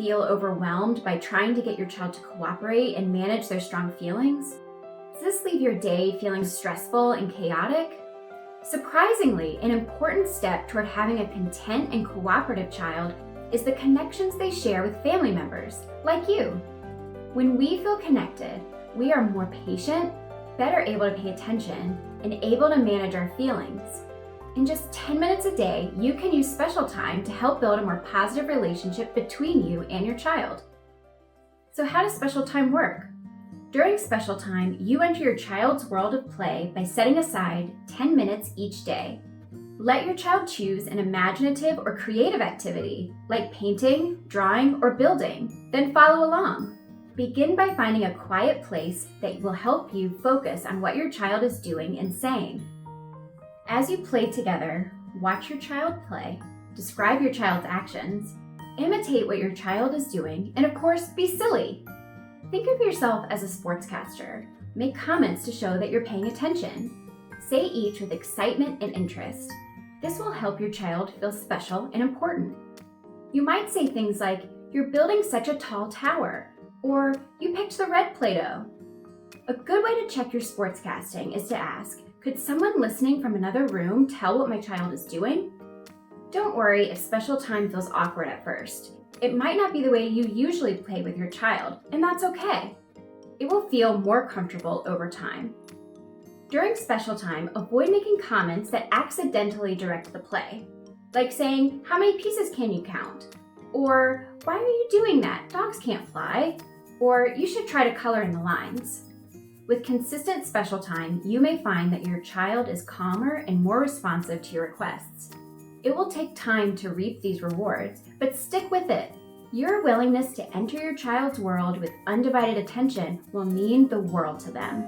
feel overwhelmed by trying to get your child to cooperate and manage their strong feelings? Does this leave your day feeling stressful and chaotic? Surprisingly, an important step toward having a content and cooperative child is the connections they share with family members, like you. When we feel connected, we are more patient, better able to pay attention, and able to manage our feelings. In just 10 minutes a day, you can use special time to help build a more positive relationship between you and your child. So how does special time work? During special time, you enter your child's world of play by setting aside 10 minutes each day. Let your child choose an imaginative or creative activity, like painting, drawing, or building, then follow along. Begin by finding a quiet place that will help you focus on what your child is doing and saying. As you play together, watch your child play, describe your child's actions, imitate what your child is doing, and of course, be silly. Think of yourself as a sportscaster. Make comments to show that you're paying attention. Say each with excitement and interest. This will help your child feel special and important. You might say things like, "You're building such a tall tower," or "You picked the red Play-Doh." A good way to check your sportscasting is to ask, "Could someone listening from another room tell what my child is doing?" Don't worry if special time feels awkward at first. It might not be the way you usually play with your child, and that's okay. It will feel more comfortable over time. During special time, avoid making comments that accidentally direct the play, like saying, "How many pieces can you count?" Or, "Why are you doing that? Dogs can't fly." Or, "You should try to color in the lines." With consistent special time, you may find that your child is calmer and more responsive to your requests. It will take time to reap these rewards, but stick with it. Your willingness to enter your child's world with undivided attention will mean the world to them.